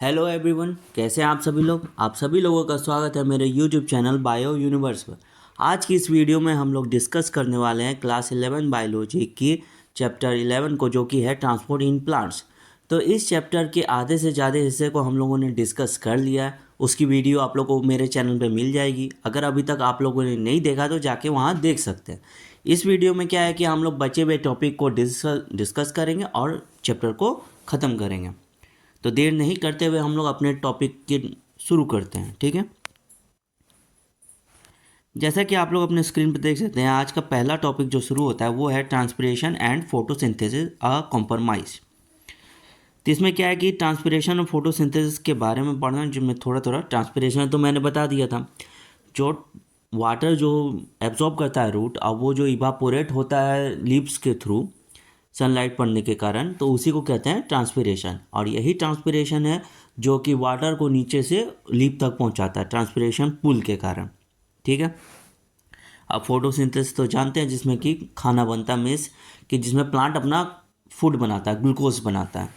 Hello everyone, कैसे हैं आप सभी लोग। आप सभी लोगों का स्वागत है मेरे यूट्यूब चैनल बायो यूनिवर्स पर। आज की इस वीडियो में हम लोग डिस्कस करने वाले हैं क्लास 11 बायोलॉजी की चैप्टर 11 को, जो कि है ट्रांसपोर्ट इन प्लांट्स। तो इस चैप्टर के आधे से ज़्यादा हिस्से को हम लोगों ने डिस्कस कर लिया है। उसकी वीडियो आप लोगों को मेरे चैनल पर मिल जाएगी। अगर अभी तक आप लोगों ने नहीं देखा तो जाके वहाँ देख सकते हैं। इस वीडियो में क्या है कि हम लोग बचे हुए टॉपिक को डिस्कस करेंगे और चैप्टर को ख़त्म करेंगे। तो देर नहीं करते हुए हम लोग अपने टॉपिक के शुरू करते हैं, ठीक है। जैसा कि आप लोग अपने स्क्रीन पर देख सकते हैं, आज का पहला टॉपिक जो शुरू होता है वो है transpiration and photosynthesis a compromise. तो इसमें क्या है कि ट्रांसपिरेशन और फोटोसिंथेसिस के बारे में पढ़ना, जो मैं थोड़ा थोड़ा ट्रांसपिरेशन तो मैंने बता दिया था। जो वाटर जो एब्जॉर्ब करता है रूट, अब वो जो इवापोरेट होता है लीव्स के थ्रू सनलाइट पड़ने के कारण, तो उसी को कहते हैं ट्रांसपिरेशन। और यही ट्रांसपिरेशन है जो कि वाटर को नीचे से लीफ तक पहुंचाता है ट्रांसपिरेशन पुल के कारण, ठीक है। अब फोटोसिंथेसिस तो जानते हैं, जिसमें कि खाना बनता है, मीन्स कि जिसमें प्लांट अपना फूड बनाता है, ग्लूकोज बनाता है,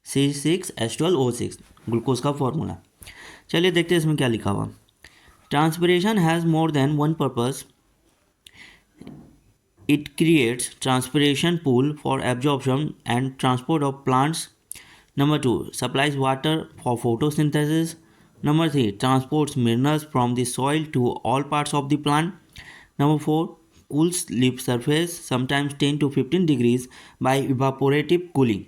C6H12O6 ग्लूकोज का फॉर्मूला। चलिए देखते हैं इसमें क्या लिखा हुआ। Transpiration has more than one purpose. It creates transpiration pool for absorption and transport of plants. Number 2, supplies water for photosynthesis. Number 3, transports minerals from the soil to all parts of the plant. Number 4, cools leaf surface sometimes 10 to 15 degrees by evaporative cooling.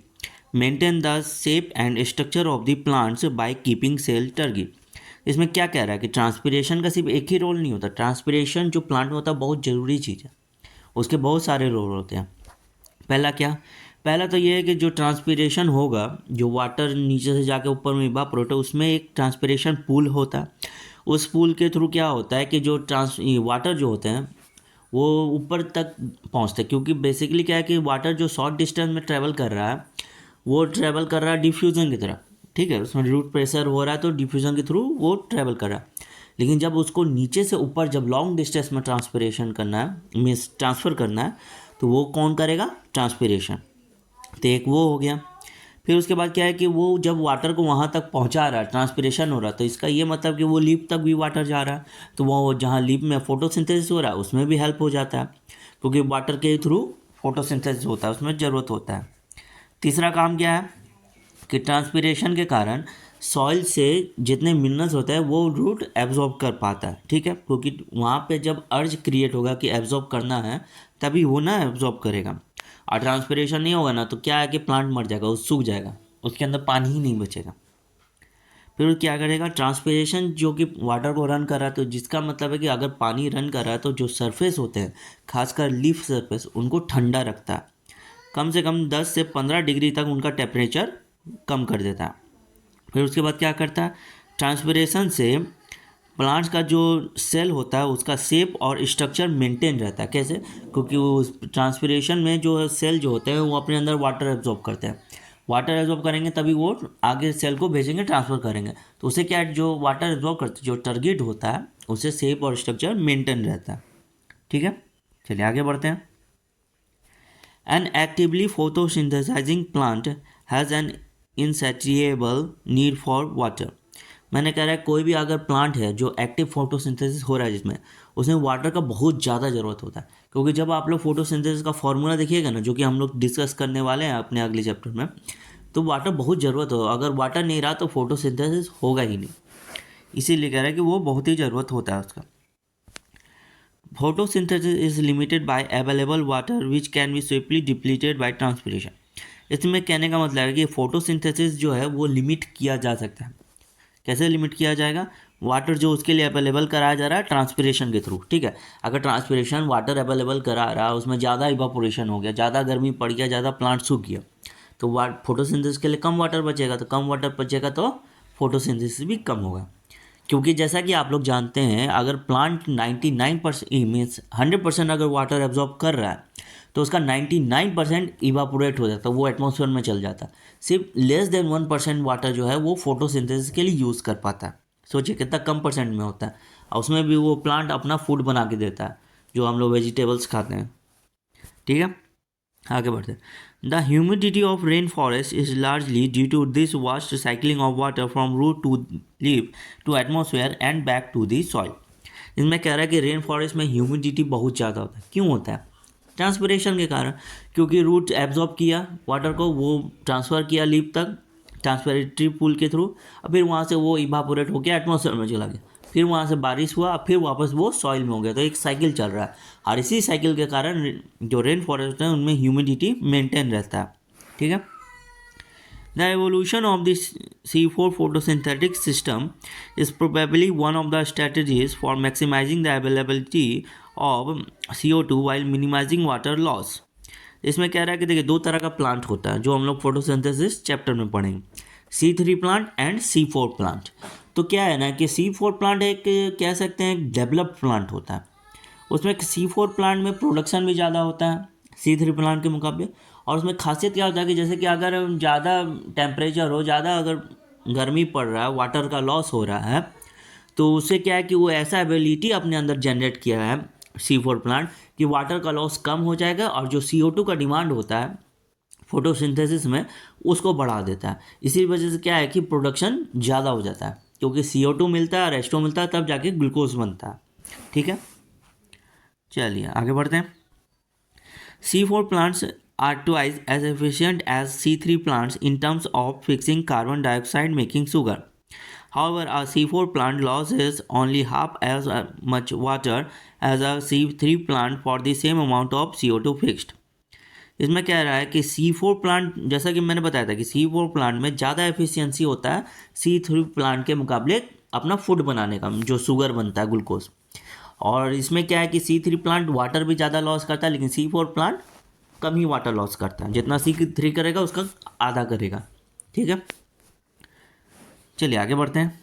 Maintain the shape and structure of the plants by keeping cell turgid. इसमें क्या कह रहा है कि transpiration का सिर्फ एक ही role नहीं होता। ट्रांसपिरेशन जो प्लांट में होता है बहुत ज़रूरी चीज़ है, उसके बहुत सारे रोल होते हैं। पहला क्या, पहला तो ये है कि जो ट्रांसपिरेशन होगा, जो वाटर नीचे से जाके ऊपर में इवापोरेट है, उसमें एक ट्रांसपिरेशन पूल होता है। उस पूल के थ्रू क्या होता है कि जो वाटर जो होते हैं वो ऊपर तक पहुंचते हैं, क्योंकि बेसिकली क्या है कि वाटर जो शॉर्ट डिस्टेंस में ट्रैवल कर रहा है वो ट्रैवल कर रहा है डिफ्यूज़न की तरफ, ठीक है। उसमें रूट प्रेशर हो रहा है तो डिफ्यूज़न के थ्रू वो ट्रैवल कर रहा है। लेकिन जब उसको नीचे से ऊपर जब लॉन्ग डिस्टेंस में ट्रांसपिरेशन करना है, मीन्स ट्रांसफ़र करना है, तो वो कौन करेगा, ट्रांसपिरेशन। तो एक वो हो गया। फिर उसके बाद क्या है कि वो जब वाटर को वहाँ तक पहुँचा रहा है, ट्रांसपिरेशन हो रहा है, तो इसका ये मतलब कि वो लीफ तक भी वाटर जा रहा है। तो वो जहाँ लीफ में फोटोसिंथेसिस हो रहा है उसमें भी हेल्प हो जाता है, क्योंकि वाटर के थ्रू फोटोसिंथेसिस होता है, उसमें ज़रूरत होता है। तीसरा काम क्या है कि ट्रांसपिरेशन के कारण सॉइल से जितने मिनरल्स होते हैं वो रूट एब्जॉर्ब कर पाता है, ठीक है। क्योंकि वहाँ पे जब अर्ज क्रिएट होगा कि एब्जॉर्ब करना है, तभी वो ना एब्जॉर्ब करेगा। और ट्रांसपिरेशन नहीं होगा ना तो क्या है कि प्लांट मर जाएगा, वो सूख जाएगा, उसके अंदर पानी ही नहीं बचेगा। फिर वो क्या करेगा, ट्रांसपिरेशन जो कि वाटर को रन कर रहा है, तो जिसका मतलब है कि अगर पानी रन कर रहा है तो जो सरफेस होते हैं, खासकर लीफ सरफेस, उनको ठंडा रखता है। कम से कम 10 से 15 डिग्री तक उनका टेम्परेचर कम कर देता है। फिर उसके बाद क्या करता है, ट्रांसपिरेशन से प्लांट्स का जो सेल होता है उसका शेप और स्ट्रक्चर मेंटेन रहता है। कैसे, क्योंकि वो ट्रांसपिरेशन में जो सेल जो होते हैं वो अपने अंदर वाटर एब्जॉर्ब करते हैं। वाटर एब्जॉर्ब करेंगे तभी वो आगे सेल को भेजेंगे, ट्रांसफ़र करेंगे। तो उसे क्या है, जो वाटर एब्जॉर्ब करते जो टारगेट होता है उससे शेप और स्ट्रक्चर मेंटेन रहता है, ठीक है। चलिए आगे बढ़ते हैं। An actively photosynthesizing plant has an insatiable need for water. मैंने कह रहा है कोई भी अगर प्लांट है जो एक्टिव फोटोसिंथेसिस हो रहा है, जिसमें उसमें वाटर का बहुत ज़्यादा ज़रूरत होता है। क्योंकि जब आप लोग फोटोसिंथेसिस का फॉर्मूला देखिएगा ना, जो कि हम लोग डिस्कस करने वाले हैं अपने अगले चैप्टर में, तो वाटर बहुत ज़रूरत हो। अगर वाटर नहीं रहा तो फोटोसिंथेसिस होगा ही नहीं। इसीलिए कह रहा है कि वो बहुत ही ज़रूरत होता है उसका। Photosynthesis is limited by available water which can be swiftly depleted by transpiration. इसमें कहने का मतलब है कि फोटोसिंथेसिस जो है वो लिमिट किया जा सकता है। कैसे लिमिट किया जाएगा, वाटर जो उसके लिए अवेलेबल कराया जा रहा है ट्रांसपिरेशन के थ्रू, ठीक है। अगर ट्रांसपिरेशन वाटर अवेलेबल करा रहा है, उसमें ज़्यादा इवापोरेशन हो गया, ज़्यादा गर्मी पड़ गया, ज़्यादा प्लांट सूख गया, तो फोटोसिंथेसिस के लिए कम वाटर बचेगा, तो कम वाटर बचेगा तो फोटोसिंथेसिस भी कम होगा। क्योंकि जैसा कि आप लोग जानते हैं, अगर प्लांट 99% मीन्स 100% अगर वाटर एब्जॉर्ब कर रहा है तो उसका 99% इवापोरेट हो जाता है, वो एटमॉस्फेयर में चल जाता है। सिर्फ लेस देन 1% वाटर जो है वो फोटोसिंथेसिस के लिए यूज़ कर पाता है। सोचिए कितना कम परसेंट में होता है, और उसमें भी वो प्लांट अपना फूड बना के देता है, जो हम लोग वेजिटेबल्स खाते हैं, ठीक है। आगे बढ़ते हैं। The humidity of rain forest is largely due to this vast cycling of water from root to leaf to atmosphere and back to the soil. इसमें कह रहा है कि रेन फॉरेस्ट में ह्यूमिडिटी बहुत ज़्यादा होता है। क्यों होता है? ट्रांसपिरेशन के कारण, क्योंकि रूट एब्जॉर्ब किया वाटर को, वो ट्रांसफ़र किया लीफ तक ट्रांसपेरेटरी पूल के थ्रू, और फिर वहाँ से वो इवापोरेट होकर एटमॉस्फेयर में चला गया, फिर वहाँ से बारिश हुआ, फिर वापस वो सॉइल में हो गया। तो एक साइकिल चल रहा है, और इसी साइकिल के कारण जो रेन फॉरेस्ट है उनमें ह्यूमिडिटी मेंटेन रहता है। ठीक है। The evolution of the C4 photosynthetic system is probably one of the strategies for maximizing the availability of CO2 while minimizing water loss. इसमें कह रहा है कि देखिए दो तरह का प्लांट होता है जो हम लोग फोटोसिंथेसिस चैप्टर में पढ़ेंगे, C3 plant and C4 plant. तो क्या है ना कि C4 प्लांट एक कह सकते हैं एक डेवलप्ड प्लांट होता है। उसमें C4 प्लांट में प्रोडक्शन भी ज़्यादा होता है C3 प्लांट के मुकाबले, और उसमें खासियत क्या होता है कि जैसे कि अगर ज़्यादा टेम्परेचर हो, ज़्यादा अगर गर्मी पड़ रहा है, वाटर का लॉस हो रहा है, तो उससे क्या है कि वो ऐसा एबिलिटी अपने अंदर जनरेट किया है C4 प्लांट कि वाटर का लॉस कम हो जाएगा, और जो CO2 का डिमांड होता है फोटोसिंथेसिस में उसको बढ़ा देता है। इसी वजह से क्या है कि प्रोडक्शन ज़्यादा हो जाता है, क्योंकि CO2 मिलता है और H2O मिलता है, तब जाके ग्लूकोज बनता है। ठीक है, चलिए आगे बढ़ते हैं। C4 plants are twice as efficient as C3 plants in terms of fixing carbon dioxide making sugar. However, a C4 plant loses only half as much water as a C3 plant for the same amount of CO2 fixed. इसमें कह रहा है कि C4 plant, जैसा कि मैंने बताया था कि C4 प्लांट में ज़्यादा एफिशिएंसी होता है C3 प्लांट के मुकाबले अपना फूड बनाने का, जो शुगर बनता है ग्लूकोज। और इसमें क्या है कि C3 प्लांट वाटर भी ज़्यादा लॉस करता है, लेकिन C4 प्लांट कम ही वाटर लॉस करता है, जितना C3 करेगा उसका आधा करेगा। ठीक है, चलिए आगे बढ़ते हैं।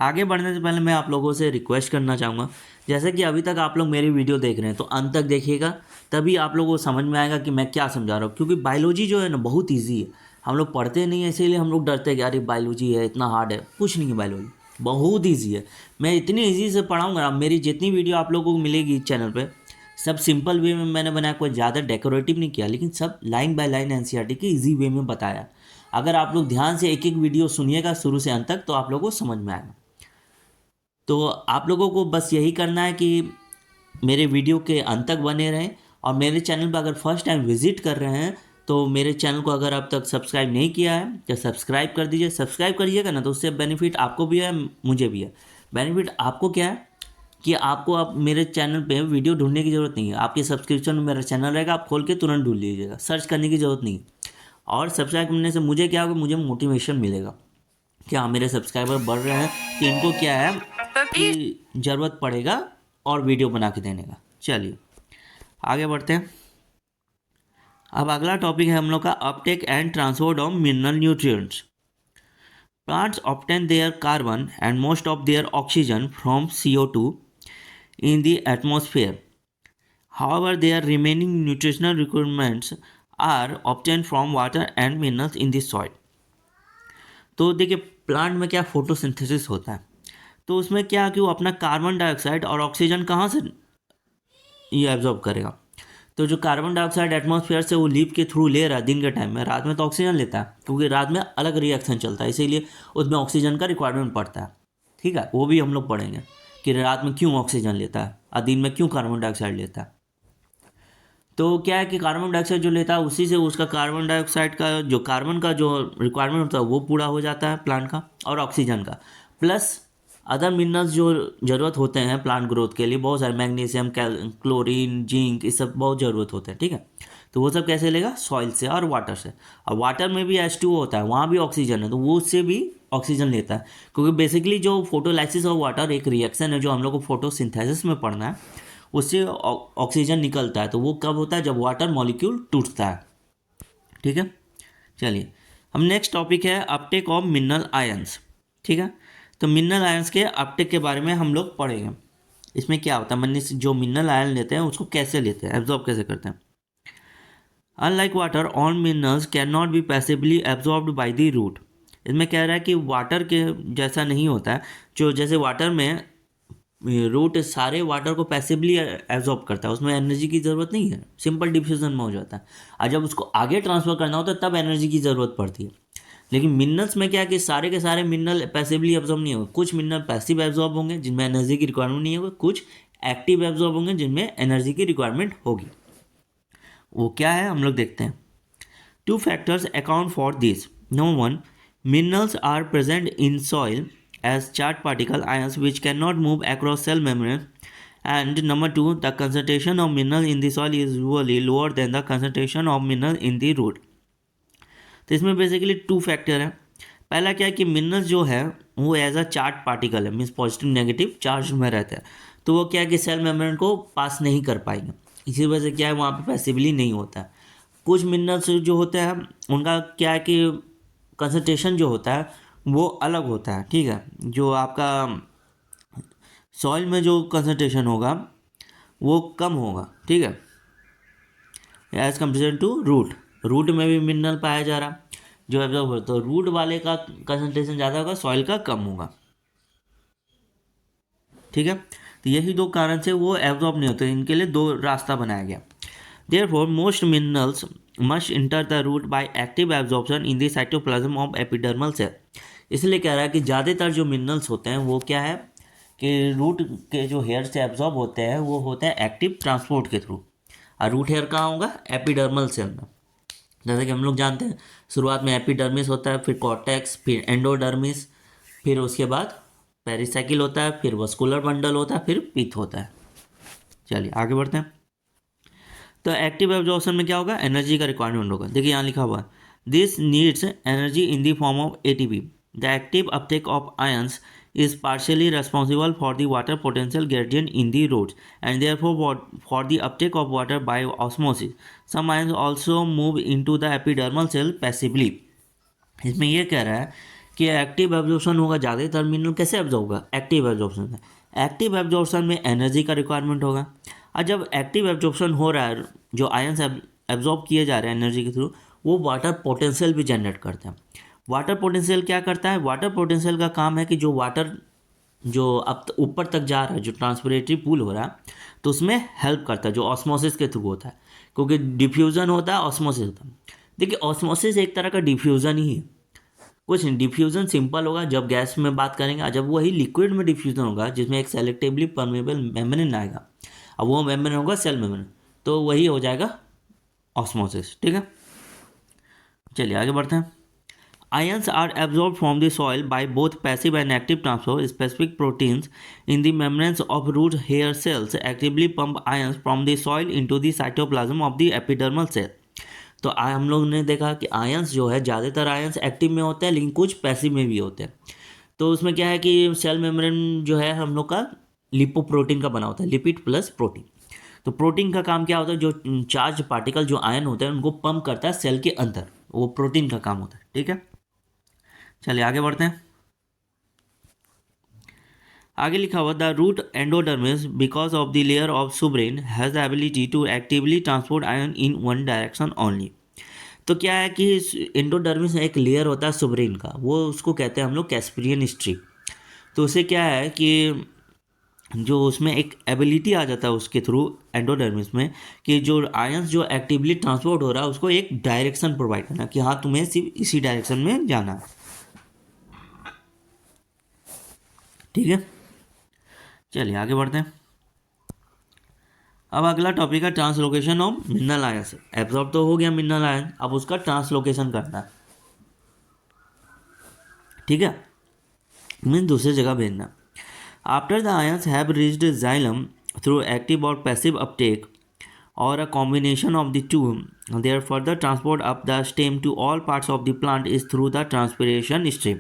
आगे बढ़ने से पहले मैं आप लोगों से रिक्वेस्ट करना चाहूँगा, जैसे कि अभी तक आप लोग मेरी वीडियो देख रहे हैं तो अंत तक देखिएगा, तभी आप लोगों को समझ में आएगा कि मैं क्या समझा रहा हूँ। क्योंकि बायोलॉजी जो है ना बहुत ईजी है, हम लोग पढ़ते नहीं है, इसीलिए हम लोग डरते हैं कि अरे बायोलॉजी है इतना हार्ड है। कुछ नहीं है, बायोलॉजी बहुत ईजी है। मैं इतनी ईजी से पढ़ाऊँगा, मेरी जितनी वीडियो आप लोगों को मिलेगी चैनल पर सब सिंपल वे में मैंने बनाया, कोई ज़्यादा डेकोरेटिव नहीं किया, लेकिन सब लाइन बाय लाइन NCERT के ईजी वे में बताया। अगर आप लोग ध्यान से एक एक वीडियो सुनिएगा शुरू से अंत तक तो आप लोगों को समझ में आएगा। तो आप लोगों को बस यही करना है कि मेरे वीडियो के अंत तक बने रहें, और मेरे चैनल पर अगर फर्स्ट टाइम विजिट कर रहे हैं तो मेरे चैनल को अगर अब तक सब्सक्राइब नहीं किया है तो सब्सक्राइब कर दीजिए। सब्सक्राइब करिएगा ना तो उससे बेनिफिट आपको भी है, मुझे भी है। बेनिफिट आपको क्या है कि आपको अब मेरे चैनल पे वीडियो ढूंढने की ज़रूरत नहीं है, आपके सब्सक्रिप्शन में मेरा चैनल रहेगा, आप खोल के तुरंत ढूंढ लीजिएगा, सर्च करने की ज़रूरत नहीं है। और सब्सक्राइब करने से मुझे क्या होगा, मुझे मोटिवेशन मिलेगा कि हाँ मेरे सब्सक्राइबर बढ़ रहे हैं, कि इनको क्या है कि ज़रूरत पड़ेगा और वीडियो बना के देने का। चलिए आगे बढ़ते हैं। अब अगला टॉपिक है हम लोग का uptake and transport of mineral nutrients. Plants obtain their carbon and most of their oxygen from CO2 in the atmosphere. However, their remaining nutritional requirements are obtained from water and minerals in the soil. तो देखिए plant में क्या photosynthesis होता है, तो उसमें क्या कि वो अपना कार्बन डाइऑक्साइड और ऑक्सीजन कहाँ से ये एब्जॉर्ब करेगा। तो जो कार्बन डाइऑक्साइड एटमॉस्फेयर से वो लीफ के थ्रू ले रहा है दिन के टाइम में, रात में तो ऑक्सीजन लेता है, क्योंकि रात में अलग रिएक्शन चलता है, इसीलिए उसमें ऑक्सीजन का रिक्वायरमेंट पड़ता है। ठीक है, वो भी हम लोग पढ़ेंगे कि रात में क्यों ऑक्सीजन लेता है और दिन में क्यों कार्बन डाइऑक्साइड लेता है। तो क्या है कि कार्बन डाइऑक्साइड जो लेता है उसी से उसका कार्बन डाइऑक्साइड का जो कार्बन का जो रिक्वायरमेंट होता है वो पूरा हो जाता है प्लांट का, और ऑक्सीजन का, प्लस अदर मिनरल्स जो ज़रूरत होते हैं प्लांट ग्रोथ के लिए, बहुत सारे मैग्नीशियम, क्लोरीन, जिंक, ये सब बहुत ज़रूरत होते हैं। ठीक है, तो वो सब कैसे लेगा, सॉइल से और वाटर से। और वाटर में भी H2O होता है, वहाँ भी ऑक्सीजन है, तो वो उससे भी ऑक्सीजन लेता है। क्योंकि बेसिकली जो फोटोलाइसिस ऑफ वाटर एक रिएक्शन है जो हम लोग को फोटोसिंथेसिस में पढ़ना है, उससे ऑक्सीजन निकलता है। तो वो कब होता है, जब वाटर मॉलिक्यूल टूटता है। ठीक है, चलिए हम नेक्स्ट टॉपिक है अपटेक ऑफ मिनरल आयंस। ठीक है, तो मिनरल आयंस के अपटेक के बारे में हम लोग पढ़ेंगे। इसमें क्या होता है, मन जो मिनरल आयन लेते हैं उसको कैसे लेते हैं, एब्जॉर्ब कैसे करते हैं। Unlike water, all minerals can not be passively absorbed by the root. इसमें कह रहा है कि वाटर के जैसा नहीं होता है, जो जैसे वाटर में रूट सारे वाटर को पैसिवली एब्जॉर्ब करता है, उसमें एनर्जी की ज़रूरत नहीं है, सिंपल डिफ्यूजन में हो जाता है। और जब उसको आगे ट्रांसफ़र करना होता है तब एनर्जी की ज़रूरत पड़ती है। लेकिन मिनरल्स में क्या है कि सारे के सारे मिनरल पैसिवली एब्जॉर्ब नहीं होंगे, कुछ मिनरल पैसिव एब्जॉर्ब होंगे जिनमें एनर्जी की रिक्वायरमेंट नहीं होगी, कुछ एक्टिव एब्जॉर्ब होंगे जिनमें एनर्जी की रिक्वायरमेंट होगी। वो क्या है हम लोग देखते हैं। Two factors account for this. Number one, minerals are present in soil as charged particle ions which cannot move across cell membrane. And number two, the concentration of mineral in the soil is usually lower than the concentration of mineral in the root. तो इसमें basically two factor है। पहला क्या है कि minerals जो है वो एज अ चार्ज पार्टिकल है, मीन्स पॉजिटिव नेगेटिव चार्ज में रहता है, तो वो क्या है कि सेल मेम्ब्रेन को पास नहीं कर पाएंगे, इसी वजह से क्या है वहाँ पे पैसिवली नहीं होता है। कुछ मिनरल्स जो होते हैं उनका क्या है कि कंसंट्रेशन जो होता है वो अलग होता है, ठीक है। जो आपका सॉइल में जो कंसंट्रेशन होगा वो कम होगा, ठीक है, as compare to root. Root में भी मिनरल पाया जा रहा जो एब्जॉर्ब होता है, तो रूट वाले का कंसंट्रेशन ज़्यादा होगा, सॉइल का कम होगा, ठीक है। तो यही दो कारण से वो एब्जॉर्ब नहीं होते, इनके लिए दो रास्ता बनाया गया। Therefore, most minerals must enter the root by active absorption in the cytoplasm of epidermal cell. इसलिए कह रहा है कि ज़्यादातर जो मिनरल्स होते हैं वो क्या है कि रूट के जो हेयर से एब्जॉर्ब होते हैं वो होते हैं एक्टिव ट्रांसपोर्ट के थ्रू। और रूट हेयर कहाँ होगा? एपिडर्मल सेल में। जैसे कि हम लोग जानते हैं शुरुआत में एपिडर्मिस होता है, फिर कॉर्टेक्स, फिर एंडोडर्मिस, फिर उसके बाद पेरिसाइकिल होता है, फिर वस्कुलर बंडल होता है, फिर पीथ होता है। चलिए आगे बढ़ते हैं। तो एक्टिव एब्जॉर्प्शन में क्या होगा? एनर्जी का रिक्वायरमेंट होगा। देखिए यहाँ लिखा हुआ है this needs energy in the form of ATP. The active Uptake of ions is partially responsible for the water potential gradient in the roots and therefore for the uptake of water by osmosis. Some ions also move into the epidermal cell passively. इसमें ये कह रहा है कि active absorption होगा, ज़्यादातर mineral कैसे absorb होगा? एक्टिव एब्जॉर्प्शन से। एक्टिव एब्जॉर्प्शन में एनर्जी का रिक्वायरमेंट होगा, और जब एक्टिव एब्जॉर्प्शन हो रहा है, जो आयंस एब्जॉर्ब किए जा रहे हैं एनर्जी के थ्रू, वो वाटर पोटेंशियल भी जनरेट करते हैं। वाटर पोटेंशियल क्या करता है? वाटर पोटेंशियल का काम है कि जो वाटर जो अब ऊपर तक जा रहा है, जो ट्रांसपिरेटरी पूल हो रहा है, तो उसमें हेल्प करता है, जो ऑस्मोसिस के थ्रू होता है, क्योंकि डिफ्यूज़न होता है, ऑस्मोसिस होता है। देखिए ऑस्मोसिस एक तरह का डिफ्यूज़न ही है, कुछ नहीं। डिफ्यूज़न सिंपल होगा जब गैस में बात करेंगे, और जब वही लिक्विड में डिफ्यूज़न होगा जिसमें एक सेलेक्टिवली परमेबल मेम्ब्रेन आएगा, अब वो मेम्ब्रेन होगा सेल मेम्ब्रेन, तो वही हो जाएगा ऑस्मोसिस, ठीक है। चलिए आगे बढ़ते हैं। Ions are absorbed from the soil by both passive and active transfer. Specific proteins in the membranes of root hair cells actively pump ions from the soil into the cytoplasm of the epidermal cell. तो हम लोग ने देखा कि ions जो है, ज़्यादातर ions active में होते हैं लेकिन कुछ पैसिव में भी होते हैं। तो उसमें क्या है कि सेल मेम्ब्रेन जो है हम लोग का लिपोप्रोटीन का बना होता है, लिपिड प्लस प्रोटीन। तो प्रोटीन का काम क्या होता है? जो चार्ज पार्टिकल जो आयन होते हैं उनको पंप करता है सेल के अंदर, वो प्रोटीन का काम होता है, ठीक है। चलिए आगे बढ़ते हैं। आगे लिखा हुआ the root endodermis because of the layer of suberin has the ability to actively transport ion in one direction only. तो क्या है कि एंडोडर्मिस एक लेयर होता है सुब्रेन का, वो उसको कहते हैं हम लोग कैस्पियन स्ट्रिप। तो उसे क्या है कि जो उसमें एक एबिलिटी आ जाता है उसके थ्रू एंडोडर्मिस में, कि जो आयंस जो एक्टिवली ट्रांसपोर्ट हो रहा है उसको एक डायरेक्शन प्रोवाइड करना, कि हाँ तुम्हें सिर्फ इसी डायरेक्शन में जाना है, ठीक है। चलिए आगे बढ़ते हैं। अब अगला टॉपिक है translocation of mineral ions. Absorb तो हो गया मिनरल आयन, अब उसका ट्रांसलोकेशन करना है, ठीक है, मीन दूसरी जगह भेजना। After the ions have reached xylem through active और passive uptake or a combination of the two, their further transport up the stem to all parts of the plant is through the transpiration stream.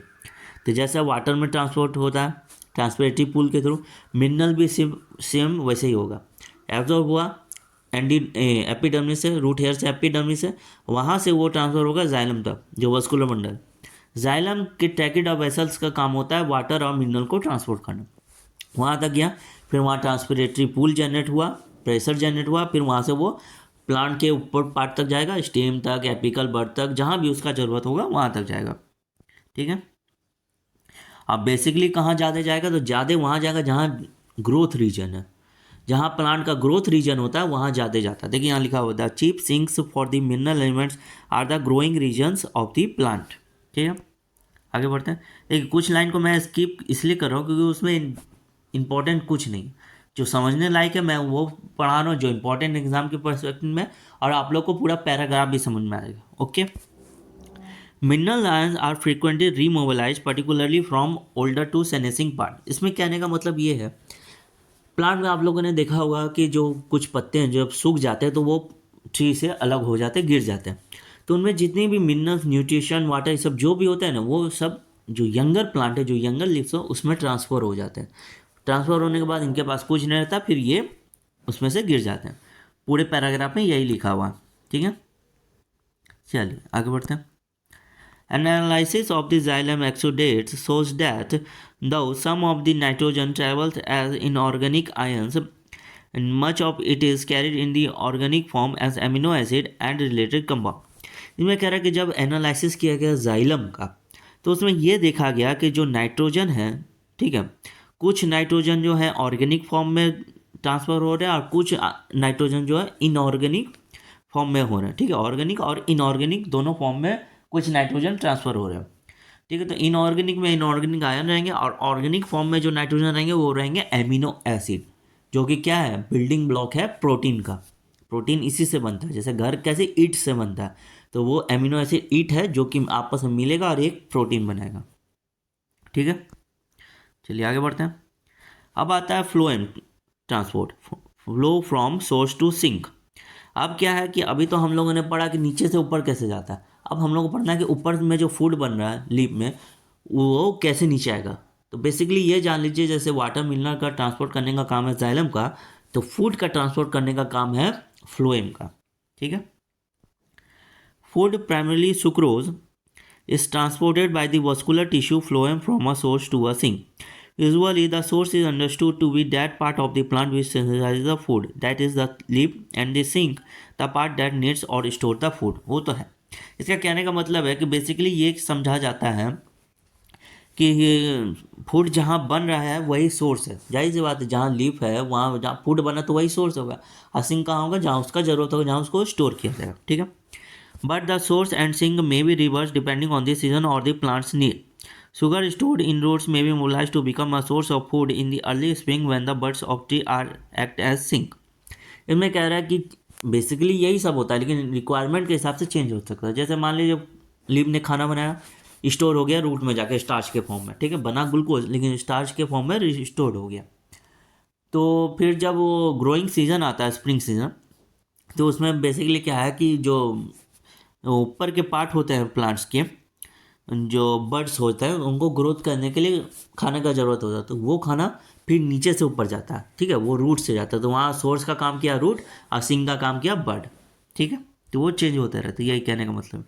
तो जैसा water में transport होता है ट्रांसपिरेटरी pool के through, mineral भी same वैसे ही होगा। Absorb हुआ एपिडर्मिस से, रूट हेयर से एपिडर्मिस से, वहाँ से वो ट्रांसफर होगा जाइलम तक, जो वस्कुलर बंडल। जाइलम के ट्रैकेट ऑफ वेसल्स का काम होता है वाटर और मिनरल को ट्रांसपोर्ट करना, वहाँ तक गया, फिर वहाँ ट्रांसपिरेटरी पूल जनरेट हुआ, प्रेशर जनरेट हुआ, फिर वहाँ से वो प्लांट के ऊपर पार्ट तक जाएगा, स्टेम तक, एपिकल बर्ड तक, जहाँ भी उसका ज़रूरत होगा वहाँ तक जाएगा, ठीक है। अब बेसिकली कहाँ ज़्यादा जाएगा? तो ज़्यादा वहाँ जाएगा जहाँ ग्रोथ रीजन है, जहाँ प्लांट का ग्रोथ रीजन होता है वहाँ ज़्यादा जाता है। देखिए यहाँ लिखा होता है chief sinks for the mineral elements are the growing regions of the plant. ठीक है, आगे बढ़ते हैं। देखिए कुछ लाइन को मैं स्किप इसलिए कर रहा हूँ क्योंकि उसमें इंपॉर्टेंट कुछ नहीं, जो समझने लायक है मैं वो पढ़ा रहा हूँ, जो इंपॉर्टेंट एग्जाम के परस्पेक्टिव में, और आप लोग को पूरा पैराग्राफ भी समझ में आएगा। Okay, mineral ions are frequently remobilise particularly from older to senescing part. इसमें कहने का मतलब ये है, प्लांट में आप लोगों ने देखा होगा कि जो कुछ पत्ते हैं जब सूख जाते हैं तो वो ट्री से अलग हो जाते हैं, गिर जाते हैं, तो उनमें जितनी भी मिनरल्स, न्यूट्रिशन, वाटर, ये सब जो भी होता है ना, वो सब जो यंगर प्लांट है, जो यंगर लीव्स हो, उसमें ट्रांसफ़र हो जाते हैं। ट्रांसफ़र होने के बाद इनके पास कुछ नहीं रहता, फिर ये उसमें से गिर जाते हैं। पूरे पैराग्राफ में यही लिखा हुआ है। ठीक है, चलिए आगे बढ़ते हैं। An analysis of the xylem exudates shows that though some of the nitrogen travels as inorganic ions, and much of it is carried in the organic form as amino acid and related compound। इसमें कह रहा है कि जब analysis किया गया xylem का, तो उसमें यह देखा गया कि जो नाइट्रोजन है, ठीक है, कुछ नाइट्रोजन जो है ऑर्गेनिक फॉर्म में ट्रांसफ़र हो रहा है और कुछ नाइट्रोजन जो है इनऑर्गेनिक फॉर्म में हो रहा है। ठीक है, ऑर्गेनिक और इनऑर्गेनिक दोनों फॉर्म में कुछ नाइट्रोजन ट्रांसफ़र हो रहे हैं। ठीक है, तो इनऑर्गेनिक में इनऑर्गेनिक आयन रहेंगे और ऑर्गेनिक फॉर्म में जो नाइट्रोजन रहेंगे वो रहेंगे एमिनो एसिड, जो कि क्या है, बिल्डिंग ब्लॉक है प्रोटीन का। प्रोटीन इसी से बनता है, जैसे घर कैसे ईट से बनता है, तो वो एमिनो एसिड ईट है जो कि आपस में मिलेगा और एक प्रोटीन बनाएगा। ठीक है, चलिए आगे बढ़ते हैं। अब आता है phloem transport, flow from source to sink. अब क्या है कि अभी तो हम लोगों ने पढ़ा कि नीचे से ऊपर कैसे जाता है, अब हम लोग को पढ़ना है कि ऊपर में जो फूड बन रहा है लीफ में, वो कैसे नीचे आएगा। तो बेसिकली ये जान लीजिए, जैसे वाटर मिनरल का ट्रांसपोर्ट करने का काम है जाइलम का, तो फूड का ट्रांसपोर्ट करने का काम है फ्लोएम का। ठीक है, food primarily sucrose is transported by the vascular tissue phloem from a source to a sink. Usually, the source is understood to be that part of the plant which synthesizes the food, that is the leaf, and the sink, the part that needs or store the food। वो तो है। इसका कहने का मतलब है कि basically ये समझा जाता है कि फूड जहाँ बन रहा है वही सोर्स है। जाहिर सी बात है, जहाँ लीफ है वहाँ जहाँ फूड बना तो वही सोर्स होगा, और सिंक कहाँ होगा, जहाँ उसका ज़रूरत होगा, जहाँ उसको स्टोर किया जाएगा। ठीक है, but the source and sink may be reversed depending on the season or the plant's need. Sugar stored in roots may be mobilized to become a source of food in the early spring when the buds of tree are act as sink। इसमें कह रहा है कि basically यही सब होता है, लेकिन रिक्वायरमेंट के हिसाब से चेंज हो सकता है। जैसे मान लीजिए लीफ ने खाना बनाया, स्टोर हो गया रूट में जाके स्टार्च के फॉर्म में, ठीक है, बना ग्लूकोज लेकिन स्टार्च के फॉर्म में स्टोर हो गया। तो फिर जब वो ग्रोइंग सीजन आता है, स्प्रिंग सीजन, तो उसमें बेसिकली क्या है कि जो ऊपर के पार्ट होते हैं प्लांट्स के, जो बर्ड्स होते हैं, उनको ग्रोथ करने के लिए खाने का ज़रूरत होता है, तो वो खाना फिर नीचे से ऊपर जाता है। ठीक है, वो रूट से जाता है, तो वहाँ सोर्स का काम किया रूट और सिंक का काम किया बर्ड। ठीक है, तो वो चेंज होते रहते, यही कहने का मतलब।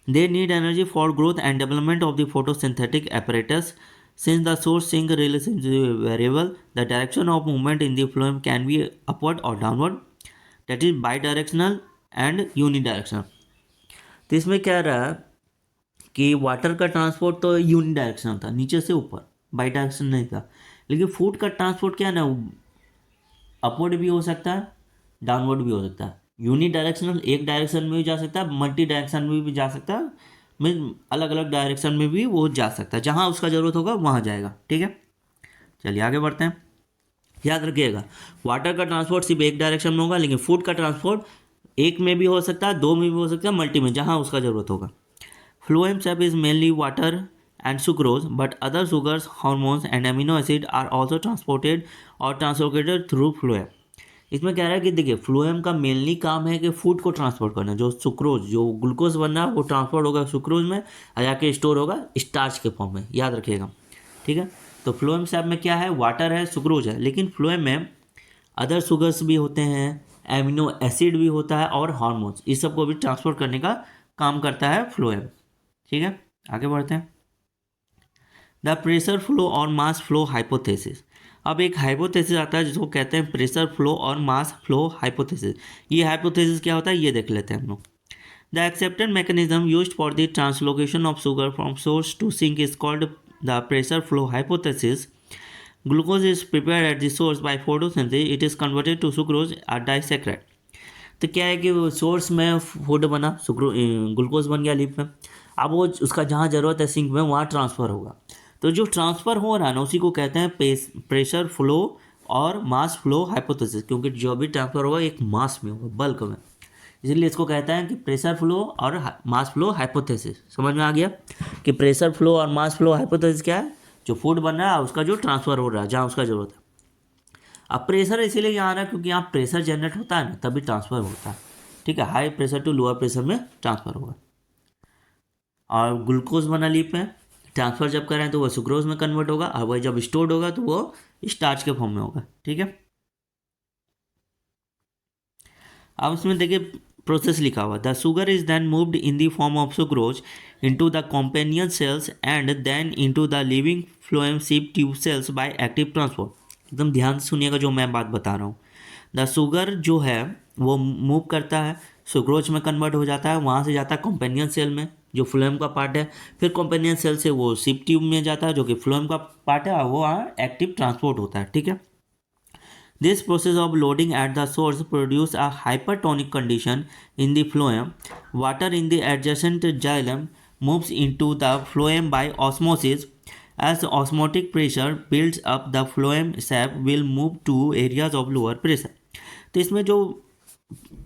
They need energy for growth and development of the photosynthetic apparatus। Since the source sink relation is variable, the direction of movement in the phloem can be upward or downward, that is bidirectional and unidirectional। तो इसमें क्या रहा कि water का transport तो unidirectional था, नीचे से ऊपर, बाई डायरेक्शन नहीं था। लेकिन फूड का ट्रांसपोर्ट क्या है ना, अपवर्ड भी हो सकता है, डाउनवर्ड भी हो सकता है। यूनिडायरेक्शनल एक डायरेक्शन में भी जा सकता है, मल्टी डायरेक्शन में भी जा सकता है, मीन अलग अलग डायरेक्शन में भी वो जा सकता है, जहाँ उसका ज़रूरत होगा वहाँ जाएगा। ठीक है, चलिए आगे बढ़ते हैं। याद रखिएगा, वाटर का ट्रांसपोर्ट सिर्फ एक डायरेक्शन में होगा, लेकिन फूड का ट्रांसपोर्ट एक में भी हो सकता है, दो में भी हो सकता है, मल्टी में, जहाँ उसका ज़रूरत होगा। Phloem sap is mainly water and sucrose, but other sugars, hormones and amino acid are also transported और ट्रांसलोकेटेड थ्रू फ्लोएम। इसमें कह रहा है कि देखिए, फ्लोएम का मेनली काम है कि फूड को ट्रांसपोर्ट करना, जो सुक्रोज, जो ग्लूकोज बनना है वो ट्रांसपोर्ट होगा सुक्रोज में, और जाके स्टोर होगा स्टार्च के फॉर्म में, याद रखिएगा। ठीक है, तो फ्लोएम सैप में क्या है, वाटर है, सुक्रोज है, लेकिन फ्लोएम में अदर सुगर्स भी होते हैं, एमिनो एसिड भी होता है, और हार्मोन्स, इस सब को भी ट्रांसपोर्ट करने का काम करता है फ्लोएम। ठीक है, आगे बढ़ते हैं। द प्रेशर फ्लो और मास फ्लो हाइपोथेसिस। अब एक हाइपोथेसिस आता है जिसको कहते हैं प्रेशर फ्लो और मास फ्लो हाइपोथेसिस। ये हाइपोथेसिस क्या होता है ये देख लेते हैं हम लोग। The accepted mechanism used for the translocation of sugar from source to sink is called the pressure flow hypothesis. Glucose is prepared at the source by photosynthesis, it is converted to sucrose और disaccharide. तो क्या है कि वो source में food बना, glucose बन गया लीफ में, अब वो उसका जहाँ ज़रूरत है सिंक में वहाँ ट्रांसफ़र होगा। तो जो ट्रांसफ़र हो रहा है ना उसी को कहते हैं प्रेशर फ्लो और मास फ्लो हाइपोथेसिस, क्योंकि जो भी ट्रांसफ़र होगा एक मास में होगा, बल्क में, इसीलिए इसको कहते हैं कि प्रेशर फ्लो और मास फ्लो हाइपोथेसिस। समझ में आ गया कि प्रेशर फ्लो और मास फ्लो हाइपोथेसिस क्या है? जो फूड बन रहा है उसका जो ट्रांसफ़र हो रहा है जहाँ उसका ज़रूरत है। अब प्रेशर इसीलिए यहाँ आ रहा है क्योंकि यहाँ प्रेशर जनरेट होता है ना तभी ट्रांसफ़र होता है, ठीक है, high pressure to lower pressure में ट्रांसफ़र होगा। और ग्लूकोज बना लीफ में, ट्रांसफ़र जब करें तो वो सुक्रोज में कन्वर्ट होगा, और वही जब स्टोर्ड होगा तो वो स्टार्च के फॉर्म में होगा, ठीक है। अब इसमें देखिए प्रोसेस लिखा हुआ, the sugar is then moved in the form of sucrose into the companion cells and then into the living phloem sieve tube cells by active transport. एकदम ध्यान से सुनिएगा जो मैं बात बता रहा हूँ। द शुगर जो है वो मूव करता है, सुक्रोज में कन्वर्ट हो जाता है, वहाँ से जाता है कॉम्पेनियन सेल में जो फ्लोएम का पार्ट है, फिर कॉम्पेनियन सेल से वो सिप ट्यूब में जाता है जो कि फ्लोएम का पार्ट है, और वो वहाँ एक्टिव ट्रांसपोर्ट होता है, ठीक है। This process of loading at the source produces a hypertonic condition in the phloem. Water in the adjacent xylem moves into the phloem by osmosis. As osmotic pressure builds up, the phloem sap will move to areas of lower pressure. तो इसमें जो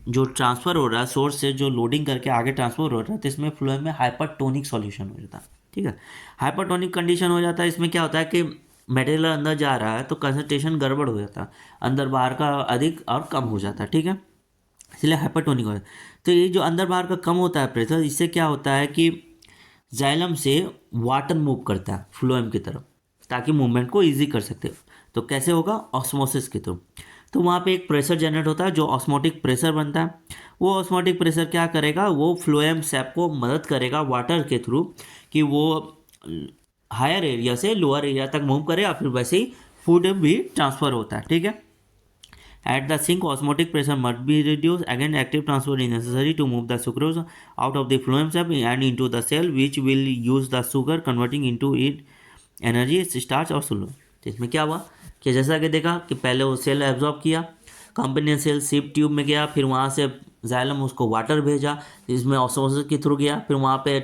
जो transfer हो रहा है source से, जो loading करके आगे ट्रांसफ़र हो रहा है, तो इसमें फ्लोएम में हाइपरटोनिक सॉल्यूशन हो जाता है, ठीक है। हाइपरटोनिक कंडीशन हो जाता है, इसमें क्या होता है कि मटेरियल अंदर जा रहा है तो कंसंट्रेशन गड़बड़ हो जाता है, अंदर बाहर का अधिक और कम हो जाता है, ठीक है, इसलिए हाइपरटोनिक हो जाता है। तो ये जो अंदर बाहर का कम होता है प्रेशर, इससे क्या होता है कि जाइलम से वाटर मूव करता है फ्लोएम की तरफ ताकि मूवमेंट को ईजी कर सकते हो। तो कैसे होगा? ऑस्मोसिस के थ्रू। तो वहाँ पे एक प्रेशर जनरेट होता है जो ऑस्मोटिक प्रेशर बनता है। वो ऑस्मोटिक प्रेशर क्या करेगा? वो फ्लोएम सैप को मदद करेगा वाटर के थ्रू कि वो हायर एरिया से लोअर एरिया तक मूव करे, और फिर वैसे ही फूड भी ट्रांसफ़र होता है, ठीक है। At the sink, osmotic pressure must be reduced. Again, active transfer is necessary to move the sucrose out of the phloem sap and into the cell, which will use the sugar, converting into it energy, starch और सुलो। तो इसमें क्या हुआ कि जैसा कि देखा कि पहले वो सेल एब्जॉर्ब किया, कंपेनियन सेल सिप ट्यूब में गया, फिर वहाँ से जाइलम उसको वाटर भेजा, इसमें ऑस्मोसिस के थ्रू गया, फिर वहाँ पे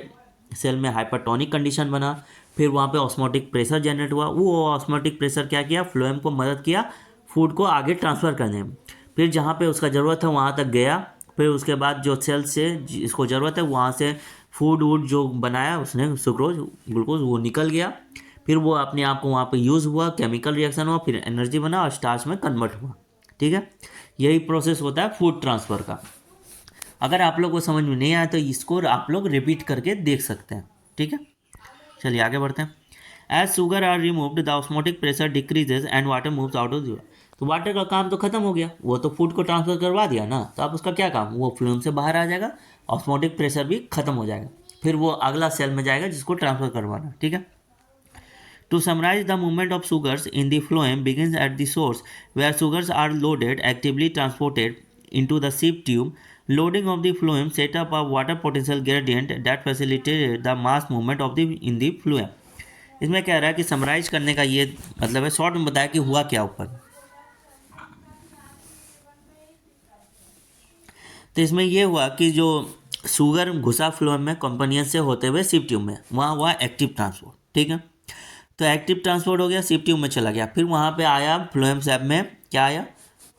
सेल में हाइपरटोनिक कंडीशन बना, फिर वहाँ पे ऑस्मोटिक प्रेशर जनरेट हुआ। वो ऑस्मोटिक प्रेशर क्या किया? फ्लोएम को मदद किया फूड को आगे ट्रांसफ़र करने में, फिर जहाँ पे उसका ज़रूरत है वहाँ तक गया, फिर उसके बाद जो सेल से जिसको ज़रूरत है वहाँ से फूड वूड जो बनाया उसने सुक्रोज ग्लूकोज वो निकल गया, फिर वो अपने आप को वहाँ पे यूज़ हुआ, केमिकल रिएक्शन हुआ, फिर एनर्जी बना और स्टार्च में कन्वर्ट हुआ, ठीक है। यही प्रोसेस होता है फूड ट्रांसफ़र का। अगर आप लोग को समझ में नहीं आया तो इसको आप लोग रिपीट करके देख सकते हैं, ठीक है। चलिए आगे बढ़ते हैं। As sugar are removed the osmotic pressure decreases and water moves out of the. तो वाटर का काम तो खत्म हो गया, वो तो फूड को ट्रांसफर करवा दिया ना, तो अब उसका क्या काम? वो फ्लूम से बाहर आ जाएगा, ऑस्मोटिक प्रेशर भी खत्म हो जाएगा, फिर वो अगला सेल में जाएगा जिसको ट्रांसफर करवाना, ठीक है। To summarize, the movement of sugars in the phloem begins at the source, where sugars are loaded, actively transported into the sieve tube. Loading of the phloem set up a water potential gradient that facilitated the mass movement of the in the phloem. इसमें कह रहा है कि summarise करने का ये मतलब है, शॉर्ट में बताया कि हुआ क्या ऊपर। तो इसमें ये हुआ कि जो शुगर घुसा फ्लोएम में कंपनियन से होते हुए सिप ट्यूब में, वहाँ हुआ एक्टिव ट्रांसपोर्ट, ठीक है। तो एक्टिव ट्रांसपोर्ट हो गया, सिप ट्यूब में चला गया, फिर वहाँ पे आया फ्लोएम सैप में क्या आया?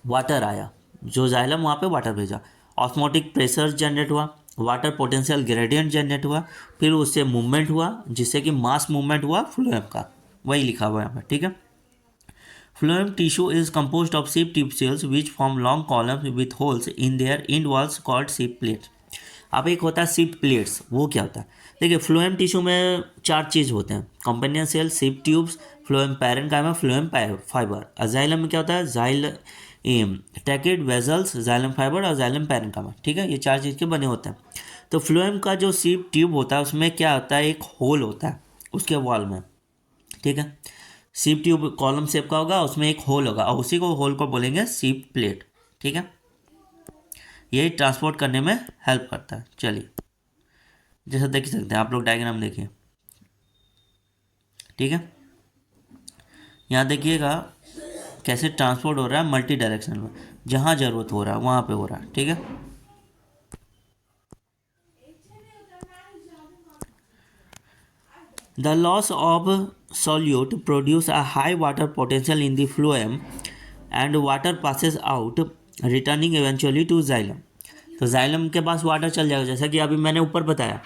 वाटर आया, जो जाइलम वहाँ पे वाटर भेजा, ऑस्मोटिक प्रेशर जनरेट हुआ, वाटर पोटेंशियल ग्रेडियंट जनरेट हुआ, फिर उससे मूवमेंट हुआ जिससे कि मास मूवमेंट हुआ फ्लोएम का, वही लिखा हुआ है यहाँ पर, ठीक है। Phloem tissue is composed of sieve tube cells which form long columns with holes in their end walls called sieve plates. अब एक होता है सिप प्लेट्स, वो क्या होता है? देखिए फ्लोएम टिश्यू में 4 चीज़ होते हैं, companion cell, sieve tubes, phloem parenchyma, phloem fibre. Xylem में क्या होता है? टैकेड वेजल्स, जाइलम फाइबर और जाइलम पैरेन्काइमा, ठीक है, ये 4 चीज़ के बने होते हैं। तो फ्लोएम का जो सिप ट्यूब होता है उसमें क्या होता है? एक होल होता है उसके वॉल में, ठीक है। सिप ट्यूब कॉलम शेप का होगा, उसमें एक होल होगा और उसी को होल को बोलेंगे सिप प्लेट, ठीक है। यही ट्रांसपोर्ट करने में हेल्प करता है। चलिए जैसा देख सकते हैं आप लोग, डायग्राम देखिए, ठीक है। यहाँ देखिएगा कैसे ट्रांसपोर्ट हो रहा है मल्टी डायरेक्शन में, जहाँ ज़रूरत हो रहा है वहाँ पे हो रहा है, ठीक है। The loss of solute produce a high water potential in the phloem and water passes out returning eventually to xylem। तो xylem के पास वाटर चल जाएगा, जैसा कि अभी मैंने ऊपर बताया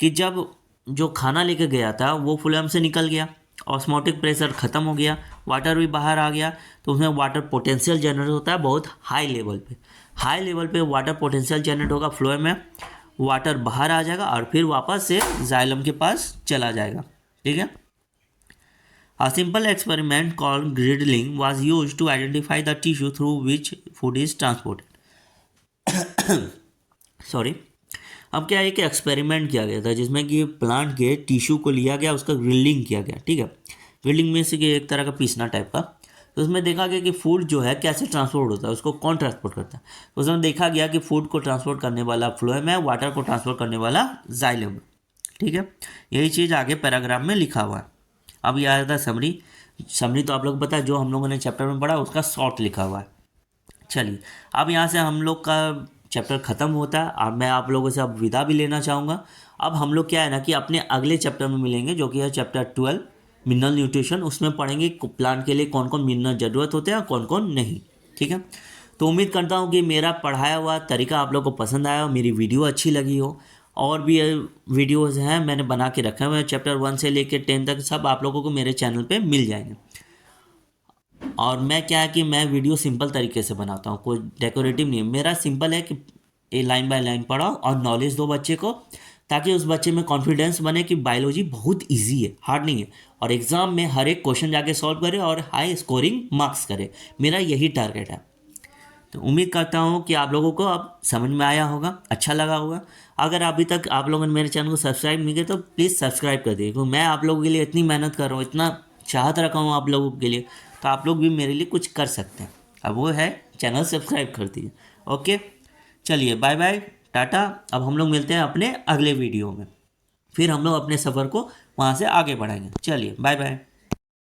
कि जब जो खाना लेके गया था वो phloem से निकल गया, ऑस्मोटिक प्रेशर ख़त्म हो गया, वाटर भी बाहर आ गया, तो उसमें वाटर पोटेंशियल जनरेट होता है बहुत हाई लेवल पे। हाई लेवल पे वाटर पोटेंशियल जनरेट होगा फ्लोएम में, वाटर बाहर आ जाएगा और फिर वापस से जाइलम के पास चला जाएगा, ठीक है। A simple experiment called griddling was used to identify the tissue through which food is transported। Sorry. अब क्या है कि एक्सपेरिमेंट किया गया था जिसमें कि प्लांट के टिश्यू को लिया गया, उसका ग्रिलिंग किया गया, ठीक है। ग्रिलिंग में से कि एक तरह का पीसना टाइप का। तो उसमें देखा गया कि फूड जो है कैसे ट्रांसपोर्ट होता है, उसको कौन ट्रांसपोर्ट करता है। तो उसमें देखा गया कि फूड को ट्रांसपोर्ट करने वाला फ्लोएम है, वाटर को ट्रांसपोर्ट करने वाला जाइलम, ठीक है। यही चीज़ आगे पैराग्राफ में लिखा हुआ है। अब ये आया था समरी। समरी तो आप लोग पता है, जो हम लोगों ने चैप्टर में पढ़ा उसका शॉर्ट लिखा हुआ है। चलिए अब यहाँ से हम लोग का चैप्टर ख़त्म होता है और मैं आप लोगों से अब विदा भी लेना चाहूँगा। अब हम लोग क्या है ना कि अपने अगले चैप्टर में मिलेंगे, जो कि है चैप्टर 12 मिनरल न्यूट्रिशन। उसमें पढ़ेंगे प्लांट के लिए कौन कौन मिनरल ज़रूरत होते हैं और कौन कौन नहीं, ठीक है। तो उम्मीद करता हूँ कि मेरा पढ़ाया हुआ तरीका आप लोग को पसंद आया हो, मेरी वीडियो अच्छी लगी हो। और भी वीडियोज़ हैं मैंने बना के रखे हुए हैं, चैप्टर 1 से लेकर 10 तक सब आप लोगों को मेरे चैनल पर मिल जाएंगे। और मैं क्या है कि मैं वीडियो सिंपल तरीके से बनाता हूँ, कोई डेकोरेटिव नहीं है मेरा। सिंपल है कि ये लाइन बाय लाइन पढ़ाओ और नॉलेज दो बच्चे को, ताकि उस बच्चे में कॉन्फिडेंस बने कि बायोलॉजी बहुत इजी है, हार्ड नहीं है, और एग्ज़ाम में हर एक क्वेश्चन जाके सॉल्व करे और हाई स्कोरिंग मार्क्स करे। मेरा यही टारगेट है। तो उम्मीद करता हूँ कि आप लोगों को अब समझ में आया होगा, अच्छा लगा होगा। अगर अभी तक आप लोगों ने मेरे चैनल को सब्सक्राइब नहीं किया तो प्लीज़ सब्सक्राइब कर दीजिए, क्योंकि मैं आप लोगों के लिए इतनी मेहनत कर रहा हूँ, इतना चाहत रखा हूँ आप लोगों के लिए, तो आप लोग भी मेरे लिए कुछ कर सकते हैं। अब वो है चैनल सब्सक्राइब कर दीजिए। ओके, चलिए बाय बाय, टाटा। अब हम लोग मिलते हैं अपने अगले वीडियो में, फिर हम लोग अपने सफ़र को वहाँ से आगे बढ़ाएंगे। चलिए बाय बाय।